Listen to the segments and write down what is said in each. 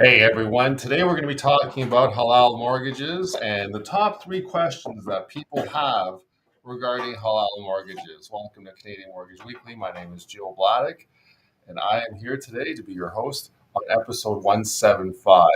Hey everyone, today we're going to be talking about halal mortgages and the top three questions that people have regarding halal mortgages. Welcome to Canadian Mortgage Weekly. My name is Joe Bladdock, and I am here today to be your host on episode 175.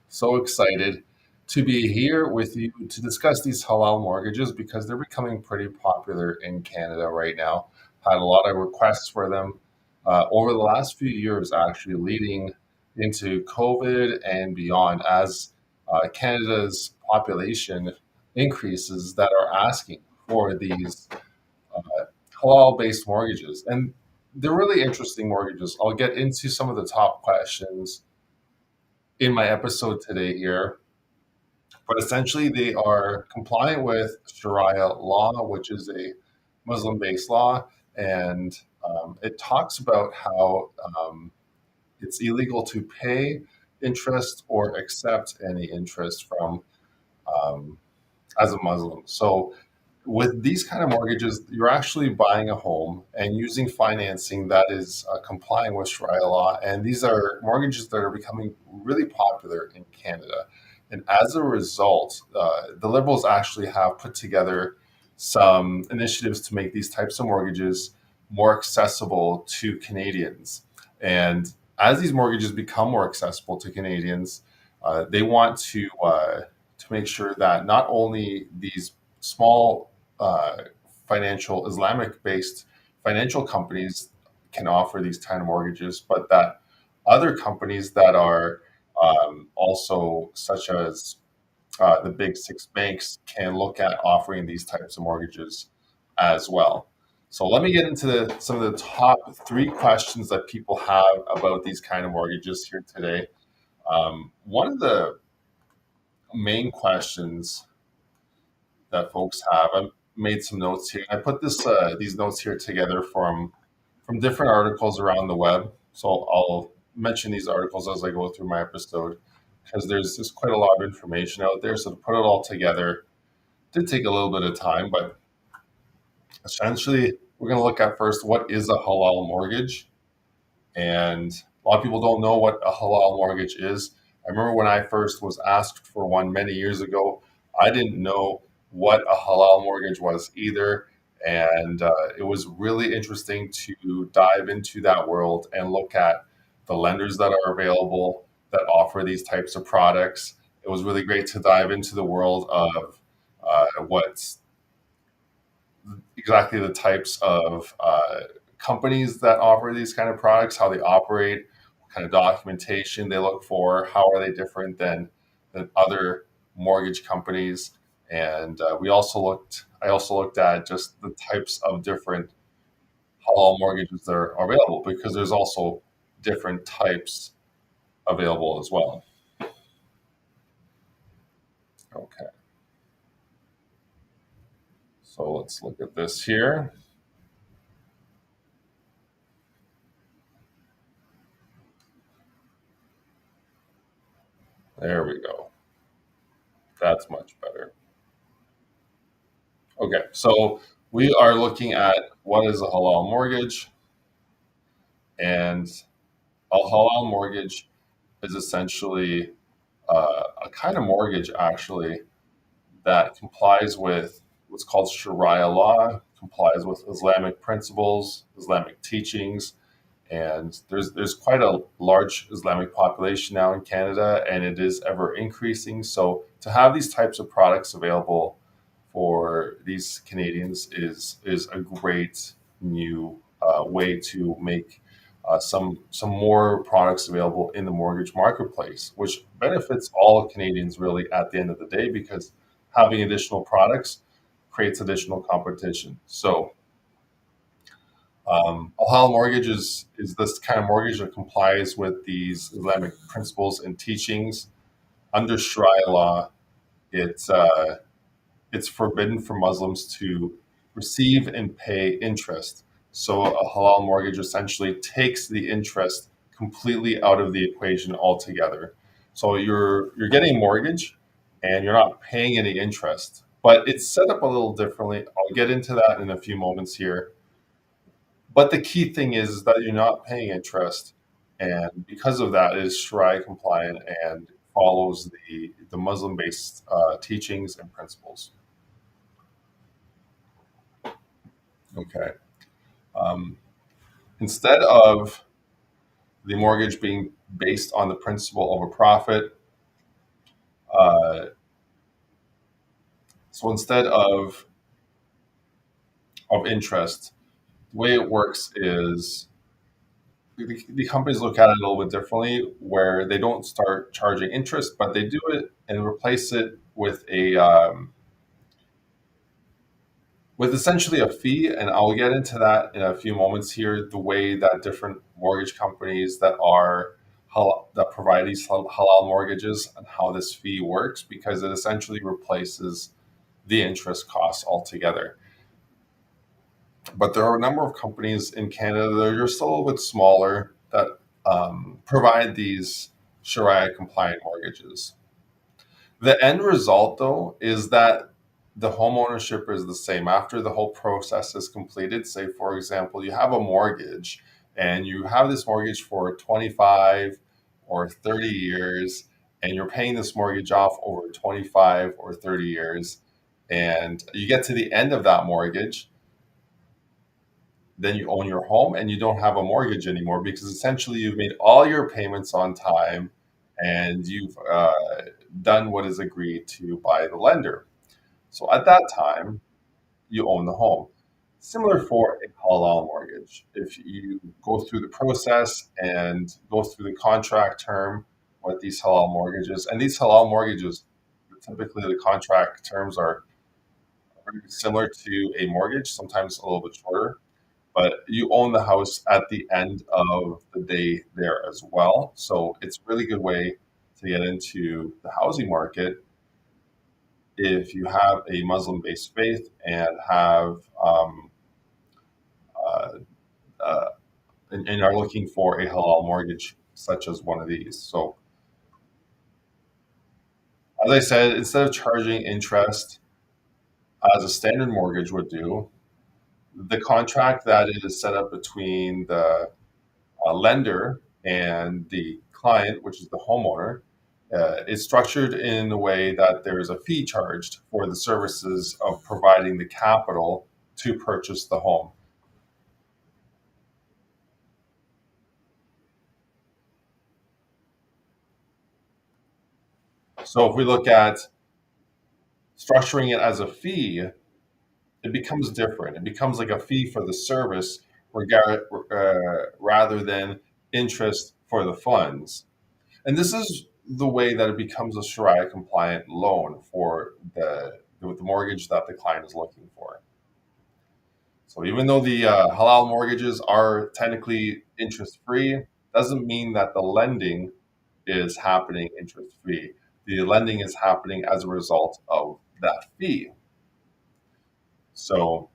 So excited to be here with you to discuss these halal mortgages because they're becoming pretty popular in Canada right now. Had a lot of requests for them over the last few years, actually leading into COVID and beyond, as Canada's population increases that are asking for these uh, halal based mortgages. And they're really interesting mortgages. I'll get into some of the top questions in my episode today here. But essentially, they are compliant with Sharia law, which is a Muslim based law. And it talks about how it's illegal to pay interest or accept any interest from um, as a Muslim. So with these kind of mortgages, you're actually buying a home and using financing that is complying with Sharia law. And these are mortgages that are becoming really popular in Canada. And as a result, the Liberals actually have put together some initiatives to make these types of mortgages more accessible to Canadians. And as these mortgages become more accessible to Canadians, they want to make sure that not only these small financial Islamic based financial companies can offer these kind of mortgages, but that other companies that are also, such as the big six banks, can look at offering these types of mortgages as well. So let me get into some of the top three questions that people have about these kind of mortgages here today. One of the main questions that folks have. I made some notes here. I put these notes here together from different articles around the web. So I'll mention these articles as I go through my episode because there's quite a lot of information out there. So to put it all together did take a little bit of time, but essentially we're going to look at first what is a halal mortgage, and a lot of people don't know what a halal mortgage is. I remember when I first was asked for one many years ago, I didn't know what a halal mortgage was either. And it was really interesting to dive into that world and look at the lenders that are available that offer these types of products. It was really great to dive into the world of what's exactly the types of companies that offer these kind of products, how they operate, what kind of documentation they look for, how are they different than other mortgage companies. And I also looked at just the types of different halal mortgages that are available because there's also different types available as well. Okay, so let's look at this here. There we go. That's much better. Okay, so we are looking at what is a halal mortgage, and a halal mortgage is essentially a kind of mortgage actually that complies with what's called Sharia law, complies with Islamic principles, Islamic teachings, and there's quite a large Islamic population now in Canada, and it is ever increasing. So to have these types of products available for these Canadians is a great new way to make some more products available in the mortgage marketplace, which benefits all Canadians really at the end of the day because having additional products creates additional competition. So Halal mortgage is this kind of mortgage that complies with these Islamic principles and teachings. Under Sharia law, it's it's forbidden for Muslims to receive and pay interest. So a halal mortgage essentially takes the interest completely out of the equation altogether. So you're getting a mortgage and you're not paying any interest, but it's set up a little differently. I'll get into that in a few moments here. But the key thing is that you're not paying interest. and because of that, it is Sharia compliant and follows the Muslim based teachings and principles. Okay. Um, Instead of the mortgage being based on the principle of a profit, uh, so instead of interest, the way it works is the companies look at it a little bit differently, where they don't start charging interest, but they do it and replace it with essentially a fee. And I'll get into that in a few moments here. The way that different mortgage companies that provide these halal mortgages and how this fee works, because it essentially replaces the interest costs altogether. But there are a number of companies in Canada that are just a little bit smaller that provide these Sharia compliant mortgages. The end result, though, is that the home ownership is the same after the whole process is completed. Say, for example, you have a mortgage and you have this mortgage for 25 or 30 years, and you're paying this mortgage off over 25 or 30 years, and you get to the end of that mortgage, then you own your home and you don't have a mortgage anymore because essentially you've made all your payments on time and you've done what is agreed to by the lender. So at that time, you own the home. Similar for a halal mortgage. If you go through the process and go through the contract term with these halal mortgages, and these halal mortgages, typically the contract terms are very similar to a mortgage, sometimes a little bit shorter, but you own the house at the end of the day there as well. So it's a really good way to get into the housing market if you have a Muslim based faith and have uh, uh, and are looking for a halal mortgage such as one of these. So as I said, instead of charging interest as a standard mortgage would do, the contract that is set up between the lender and the client, which is the homeowner, is structured in a way that there is a fee charged for the services of providing the capital to purchase the home. So if we look at structuring it as a fee, it becomes different. It becomes like a fee for the service rather than interest for the funds. And this is the way that it becomes a Sharia compliant loan for the mortgage that the client is looking for. So even though the halal mortgages are technically interest free, doesn't mean that the lending is happening interest free. The lending is happening as a result of that fee. So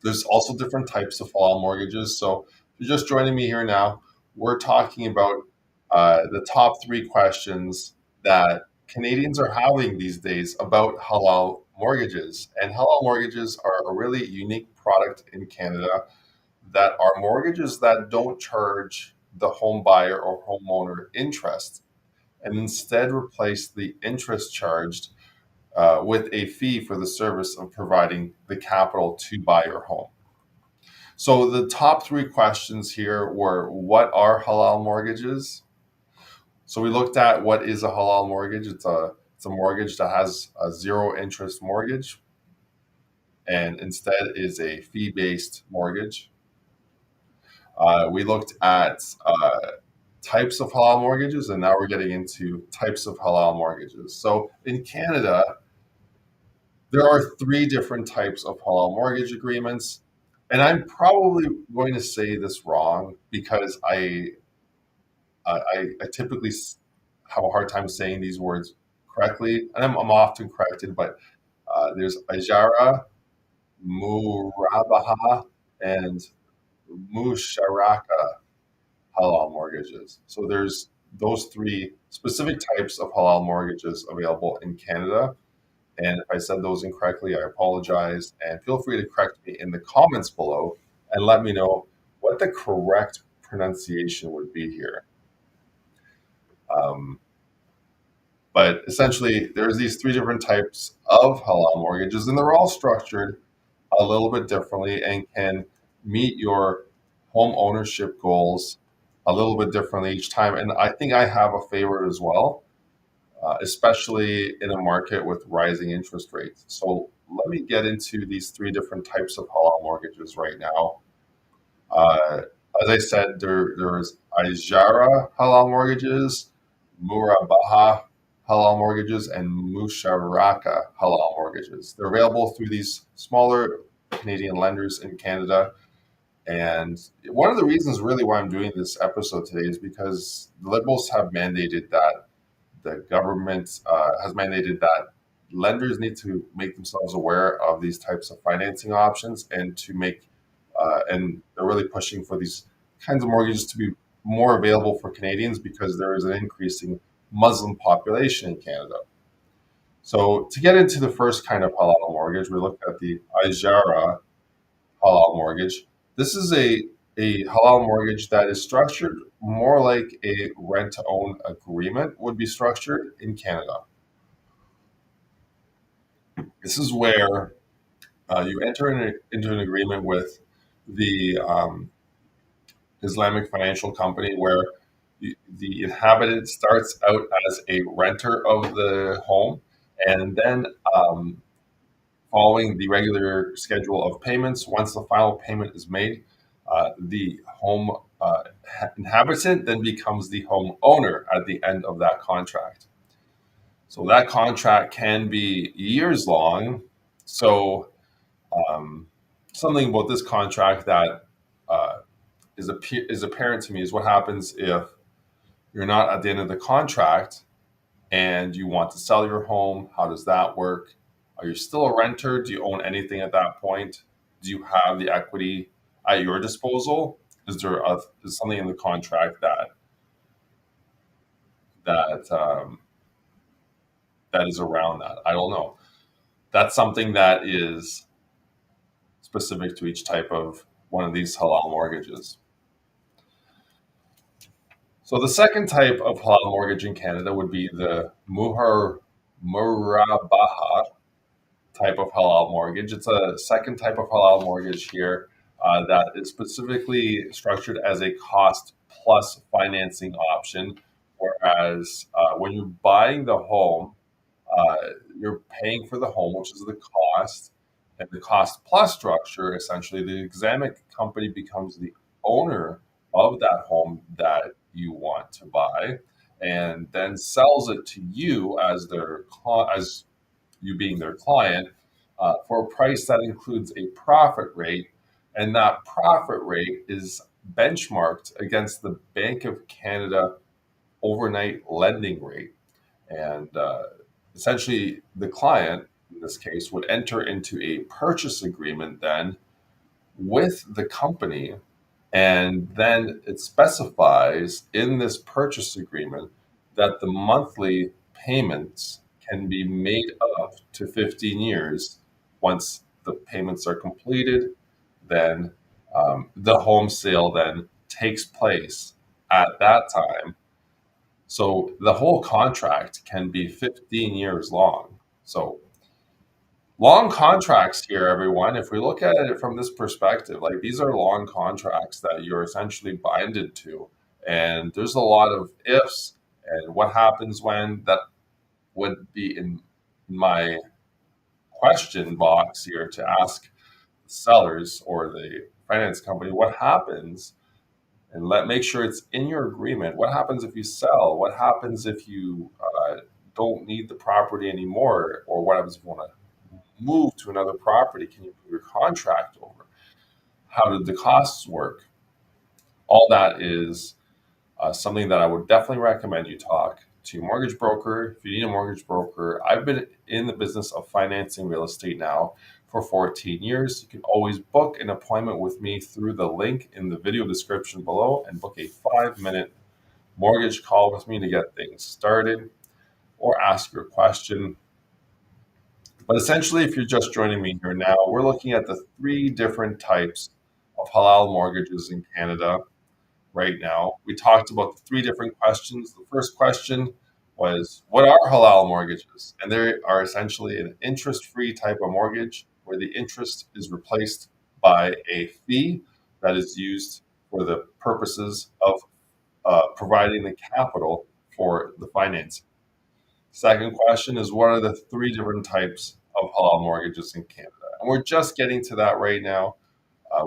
there's also different types of halal mortgages. So if you're just joining me here now, we're talking about the top three questions that Canadians are having these days about halal mortgages. And halal mortgages are a really unique product in Canada that are mortgages that don't charge the home buyer or homeowner interest and instead replace the interest charged with a fee for the service of providing the capital to buy your home. So the top three questions here were, what are halal mortgages? So we looked at what is a halal mortgage. It's a mortgage that has a zero interest mortgage and instead is a fee based mortgage. We looked at types of halal mortgages, and now we're getting into types of halal mortgages. So in Canada, there are three different types of halal mortgage agreements. And I'm probably going to say this wrong because I typically have a hard time saying these words correctly. And I'm often corrected, but there's Ajara, Murabaha, and Musharaka halal mortgages. So there's those three specific types of halal mortgages available in Canada. And if I said those incorrectly, I apologize. And feel free to correct me in the comments below and let me know what the correct pronunciation would be here. Um, but essentially, there's these three different types of halal mortgages, and they're all structured a little bit differently and can meet your home ownership goals a little bit differently each time. And I think I have a favorite as well, especially in a market with rising interest rates. So let me get into these three different types of halal mortgages right now. Uh, as I said, there's Ijara halal mortgages, Murabaha halal mortgages, and Musharaka halal mortgages. They're available through these smaller Canadian lenders in Canada. And one of the reasons, really, why I'm doing this episode today is because the Liberals have mandated that the government has mandated that lenders need to make themselves aware of these types of financing options and to make and they're really pushing for these kinds of mortgages to be more available for Canadians because there is an increasing Muslim population in Canada. So to get into the first kind of halal mortgage, we looked at the Ijara halal mortgage. This is a halal mortgage that is structured more like a rent to own agreement would be structured in Canada. This is where you enter into an agreement with the Islamic financial company where the inhabitant starts out as a renter of the home, and then following the regular schedule of payments, once the final payment is made, the home inhabitant then becomes the home owner at the end of that contract. So that contract can be years long. So um, something about this contract that uh, is apparent to me is what happens if you're not at the end of the contract and you want to sell your home. How does that work? Are you still a renter? Do you own anything at that point? Do you have the equity at your disposal? Is something in the contract that that is around that? I don't know. That's something that is specific to each type of one of these halal mortgages. So the second type of halal mortgage in Canada would be the murabaha type of halal mortgage. It's a second type of halal mortgage here that is specifically structured as a cost plus financing option. Whereas when you're buying the home, uh, you're paying for the home, which is the cost, and the cost plus structure. Essentially, the Islamic company becomes the owner of that home that you want to buy, and then sells it to you as as you being their client for a price that includes a profit rate, and that profit rate is benchmarked against the Bank of Canada overnight lending rate. And essentially, the client, in this case, would enter into a purchase agreement then with the company. And then it specifies in this purchase agreement that the monthly payments can be made up to 15 years. Once the payments are completed, then the home sale then takes place at that time. So the whole contract can be 15 years long. So long contracts here, everyone. If we look at it from this perspective, like these are long contracts that you're essentially binded to. And there's a lot of ifs and what happens when that would be in my question box here to ask sellers or the finance company what happens and make sure it's in your agreement. What happens if you sell? What happens if you don't need the property anymore? Or what happens if you want to move to another property? Can you move your contract over? How did the costs work? All that is something that I would definitely recommend you talk to your mortgage broker. If you need a mortgage broker, I've been in the business of financing real estate now for 14 years. You can always book an appointment with me through the link in the video description below and book a 5-minute mortgage call with me to get things started or ask your question. But essentially, if you're just joining me here now, we're looking at the three different types of halal mortgages in Canada. right now. We talked about the three different questions. The first question was, what are halal mortgages? And they are essentially an interest free type of mortgage where the interest is replaced by a fee that is used for the purposes of providing the capital for the financing. Second question is, what are the three different types of halal mortgages in Canada? And we're just getting to that right now.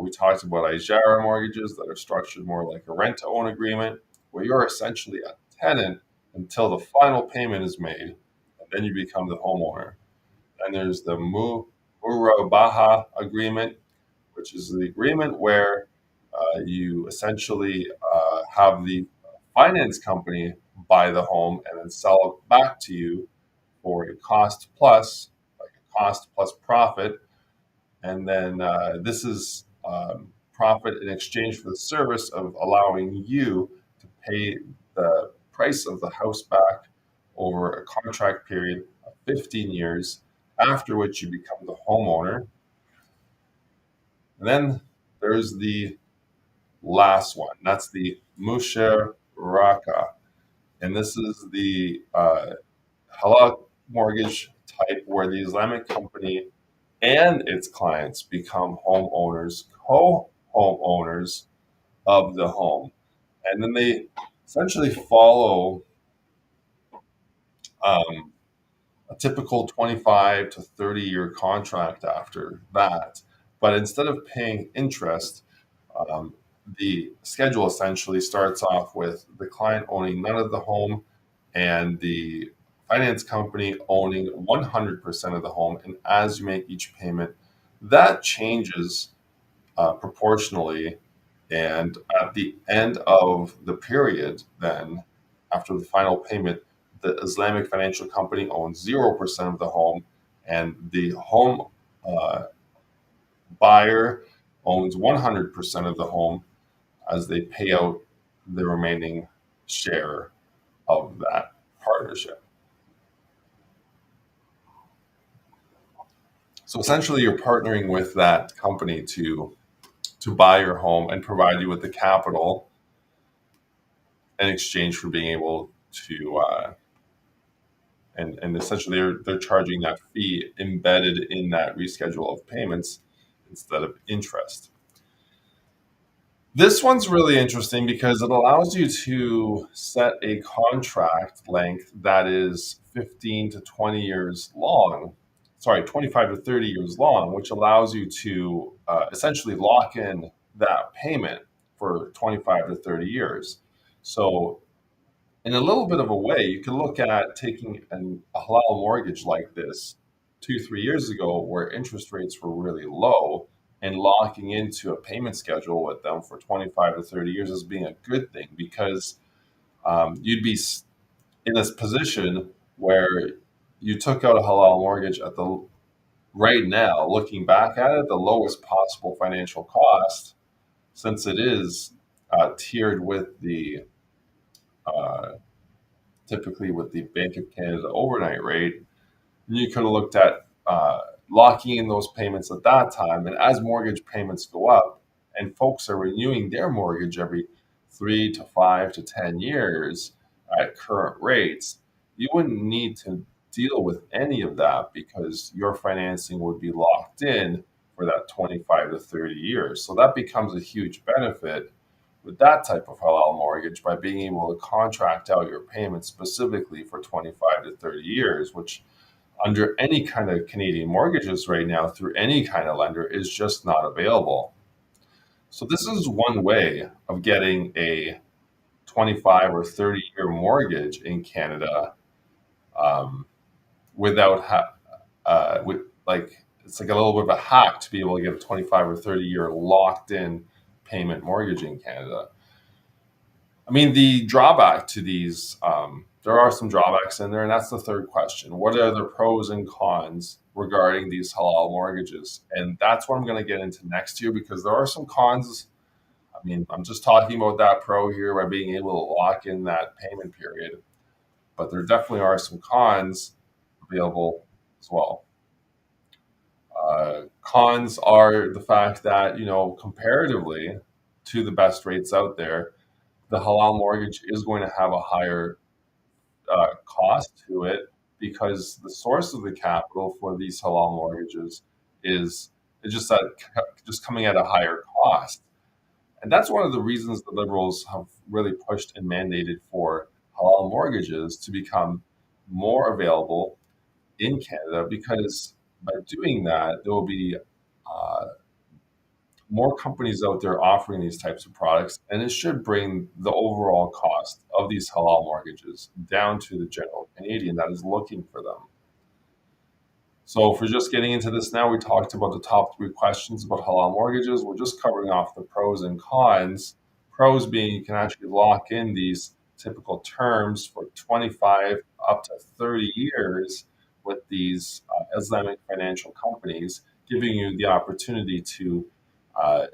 We talked about IJARA mortgages that are structured more like a rent to own agreement, where you're essentially a tenant until the final payment is made, and then you become the homeowner. And there's the Murabaha agreement, which is the agreement where you essentially have the finance company buy the home and then sell it back to you for a cost plus, like a cost plus profit. And then this is profit in exchange for the service of allowing you to pay the price of the house back over a contract period of 15 years, after which you become the homeowner. And then there's the last one. That's the Musharaka. And this is the halal mortgage type where the Islamic company and its clients become homeowners, co-homeowners of the home. And then they essentially follow um, a typical 25 to 30-year contract after that. But instead of paying interest, um, the schedule essentially starts off with the client owning none of the home and the finance company owning 100% of the home. And as you make each payment, that changes proportionally. And at the end of the period, then after the final payment, the Islamic financial company owns 0% of the home, and the home uh, buyer owns 100% of the home as they pay out the remaining share of that partnership. So essentially, you're partnering with that company to buy your home and provide you with the capital in exchange for being able to and essentially they're charging that fee embedded in that reschedule of payments instead of interest. This one's really interesting because it allows you to set a contract length that is 15 to 20 years long, sorry, 25 to 30 years long, which allows you to essentially lock in that payment for 25 to 30 years. So in a little bit of a way, you can look at taking a halal mortgage like this 2, 3 years ago, where interest rates were really low, and locking into a payment schedule with them for 25 to 30 years as being a good thing because you'd be in this position where you took out a halal mortgage at the right now, looking back at it, the lowest possible financial cost, since it is tiered with the uh, typically with the Bank of Canada overnight rate. You could have looked at locking in those payments at that time. And as mortgage payments go up and folks are renewing their mortgage every 3 to 5 to 10 years at current rates, you wouldn't need to deal with any of that because your financing would be locked in for that 25 to 30 years. So that becomes a huge benefit with that type of halal mortgage by being able to contract out your payments specifically for 25 to 30 years, which under any kind of Canadian mortgages right now through any kind of lender is just not available. So this is one way of getting a 25 or 30-year mortgage in Canada um, without with like it's like a little bit of a hack to be able to get a 25 or 30-year locked in payment mortgage in Canada. I mean, the drawback to these, there are some drawbacks in there, and that's the third question. What are the pros and cons regarding these halal mortgages? And that's what I'm going to get into next year because there are some cons. I mean, I'm just talking about that pro here by being able to lock in that payment period, but there definitely are some cons available as well. Cons are the fact that, comparatively to the best rates out there, the halal mortgage is going to have a higher cost to it because the source of the capital for these halal mortgages is just just coming at a higher cost. And that's one of the reasons the liberals have really pushed and mandated for halal mortgages to become more available in Canada, because by doing that, there will be uh, more companies out there offering these types of products, and it should bring the overall cost of these halal mortgages down to the general Canadian that is looking for them. So, if we're just getting into this now, we talked about the top three questions about halal mortgages. We're just covering off the pros and cons. Pros being you can actually lock in these typical terms for 25 up to 30 years with these Islamic financial companies, giving you the opportunity to uh,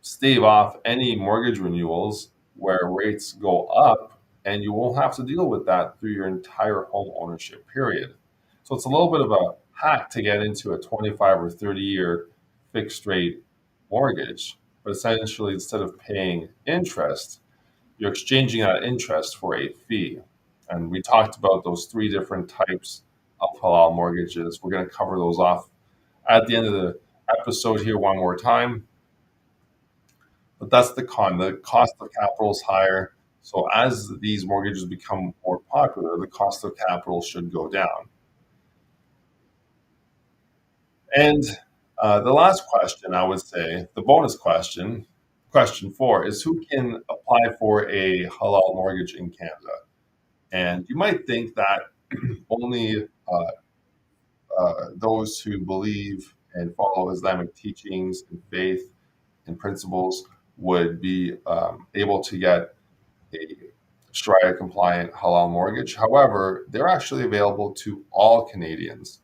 stave off any mortgage renewals where rates go up, and you won't have to deal with that through your entire home ownership period. So it's a little bit of a hack to get into a 25 or 30-year fixed rate mortgage, but essentially instead of paying interest, you're exchanging that interest for a fee. And we talked about those three different types of halal mortgages. We're going to cover those off at the end of the episode here one more time. But that's the con. The cost of capital is higher. So as these mortgages become more popular, the cost of capital should go down. And the last question, I would say, the bonus question, question four, is who can apply for a halal mortgage in Canada? And you might think that only those who believe and follow Islamic teachings and faith and principles would be able to get a Sharia compliant halal mortgage. However, they're actually available to all Canadians.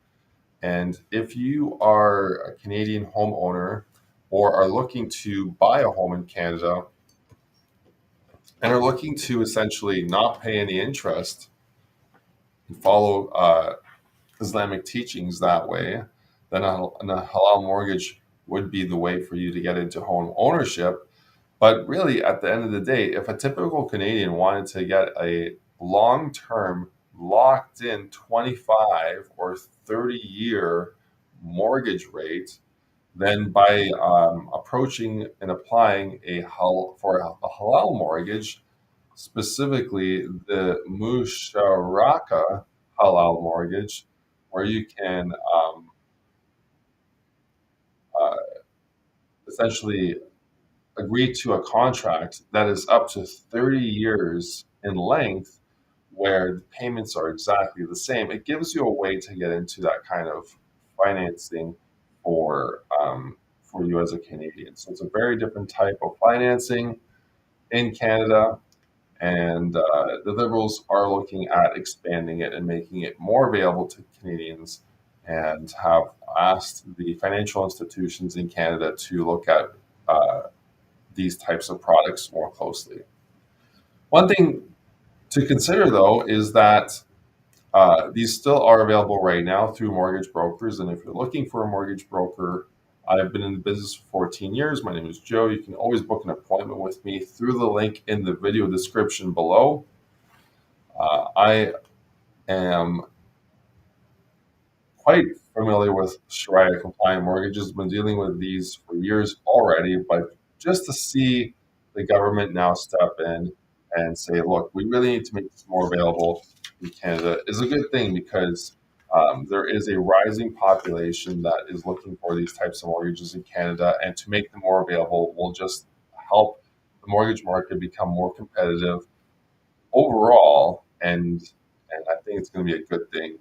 And if you are a Canadian homeowner or are looking to buy a home in Canada and are looking to essentially not pay any interest and follow Islamic teachings that way, then a halal mortgage would be the way for you to get into home ownership. But really, at the end of the day, if a typical Canadian wanted to get a long term, locked in 25 or 30-year mortgage rate, then by approaching and applying for a halal mortgage, specifically the Musharaka halal mortgage, where you can uh, essentially agree to a contract that is up to 30 years in length, where the payments are exactly the same. It gives you a way to get into that kind of financing for you as a Canadian. So it's a very different type of financing in Canada. And the Liberals are looking at expanding it and making it more available to Canadians, and have asked the financial institutions in Canada to look at uh, these types of products more closely. One thing to consider, though, is that these still are available right now through mortgage brokers. And if you're looking for a mortgage broker, I've been in the business for 14 years. My name is Joe. You can always book an appointment with me through the link in the video description below. I am quite familiar with Sharia compliant mortgages, been dealing with these for years already, but just to see the government now step in and say, look, we really need to make this more available in Canada is a good thing, because there is a rising population that is looking for these types of mortgages in Canada, and to make them more available will just help the mortgage market become more competitive overall, and I think it's going to be a good thing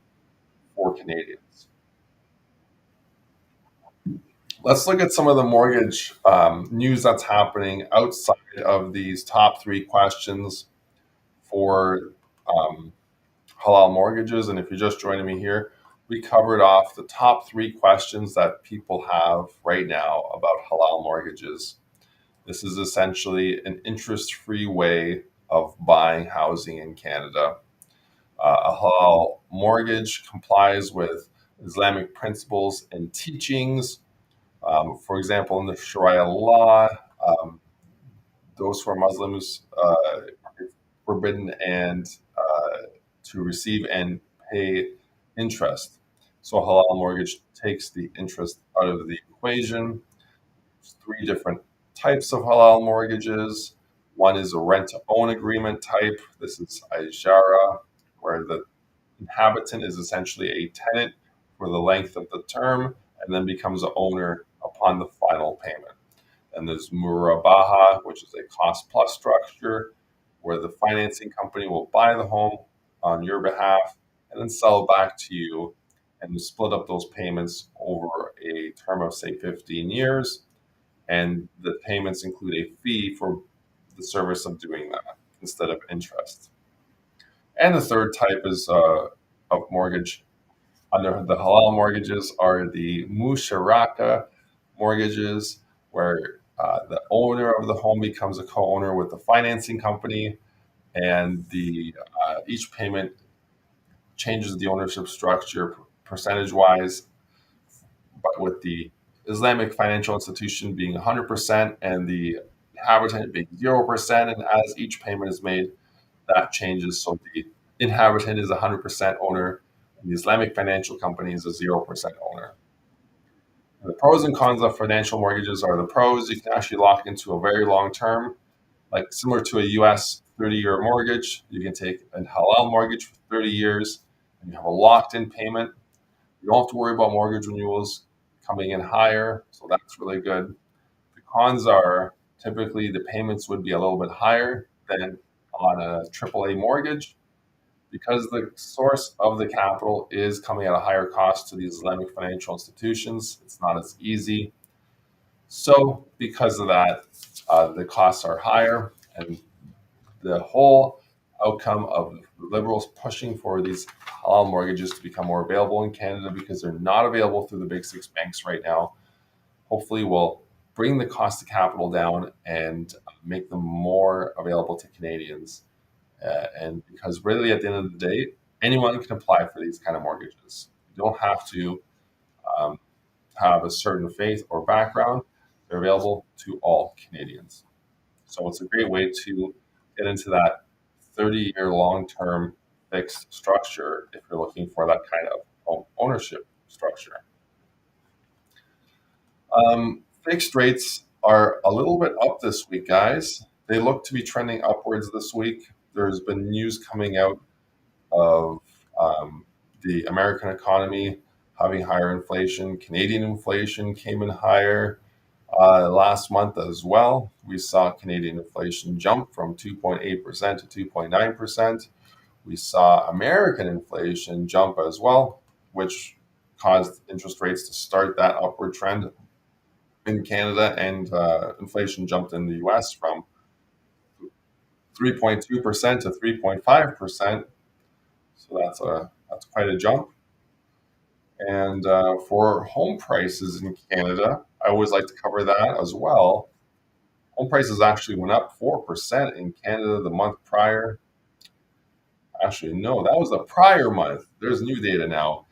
for Canadians. Let's look at some of the mortgage news that's happening outside of these top three questions for um, halal mortgages. And if you're just joining me here, we covered off the top three questions that people have right now about halal mortgages. This is essentially an interest free way of buying housing in Canada. A halal mortgage complies with Islamic principles and teachings. For example, in the Sharia law, um, those who are Muslims, it's forbidden and to receive and pay interest. So a halal mortgage takes the interest out of the equation. There's three different types of halal mortgages. One is a rent-to-own agreement type. This is Ijara, where the inhabitant is essentially a tenant for the length of the term and then becomes an owner upon the final payment. And there's Murabaha, which is a cost plus structure where the financing company will buy the home on your behalf and then sell it back to you, and you split up those payments over a term of, say, 15 years. And the payments include a fee for the service of doing that instead of interest. And the third type is of mortgage under the halal mortgages are the musharaka mortgages, where the owner of the home becomes a co-owner with the financing company, and the each payment changes the ownership structure percentage-wise, but with the Islamic financial institution being 100% and the inhabitant being 0%. And as each payment is made, that changes. So the inhabitant is 100% owner, and the Islamic financial company is a 0% owner. And the pros and cons of financial mortgages are the pros: you can actually lock into a very long term, like similar to a US 30-year mortgage. You can take a halal mortgage for 30 years and you have a locked in payment. You don't have to worry about mortgage renewals coming in higher, so that's really good. The cons are typically the payments would be a little bit higher than on a AAA mortgage because the source of the capital is coming at a higher cost to these Islamic financial institutions. It's not as easy. So, because of that, the costs are higher, and the whole outcome of liberals pushing for these halal mortgages to become more available in Canada because they're not available through the big six banks right now, hopefully will bring the cost of capital down and make them more available to Canadians. And because really at the end of the day, anyone can apply for these kind of mortgages. You don't have to um, have a certain faith or background. They're available to all Canadians. So it's a great way to get into that 30-year long-term fixed structure if you're looking for that kind of home ownership structure. Fixed rates are a little bit up this week, guys. They look to be trending upwards this week. There's been news coming out of the American economy having higher inflation. Canadian inflation came in higher last month as well. We saw Canadian inflation jump from 2.8% to 2.9%. We saw American inflation jump as well, which caused interest rates to start that upward trend in Canada, and inflation jumped in the US from 3.2% to 3.5%. So that's quite a jump. And for home prices in Canada, I always like to cover that as well. Home prices actually went up 4% in Canada the month prior. Actually, no, that was the prior month. There's new data now.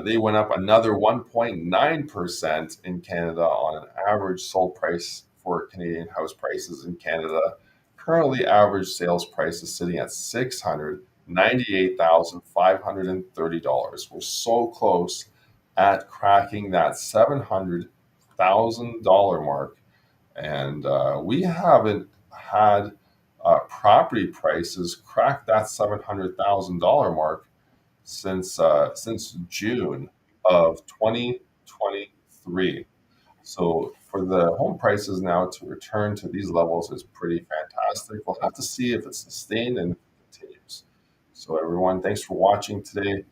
They went up another 1.9% in Canada on an average sold price for Canadian house prices in Canada. Currently, average sales price is sitting at $698,530. We're so close at cracking that $700,000 mark. And we haven't had property prices crack that $700,000 mark since June of 2023. So for the home prices now to return to these levels is pretty fantastic. We'll have to see if it's sustained and continues. So everyone, thanks for watching today.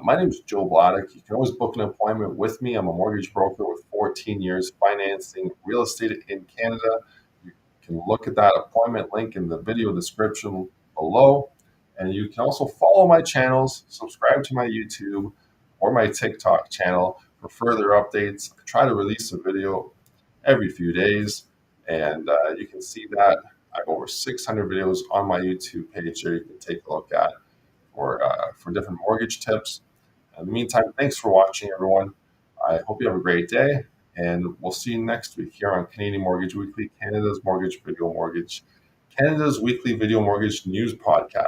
My name is Joe Bladdock. You can always book an appointment with me. I'm a mortgage broker with 14 years financing real estate in Canada. You can look at that appointment link in the video description below. And you can also follow my channels, subscribe to my YouTube or my TikTok channel for further updates. I try to release a video every few days, and you can see that I have over 600 videos on my YouTube page there you can take a look at for different mortgage tips. In the meantime, thanks for watching, everyone. I hope you have a great day, And we'll see you next week here on Canadian Mortgage Weekly, Canada's weekly video mortgage news podcast.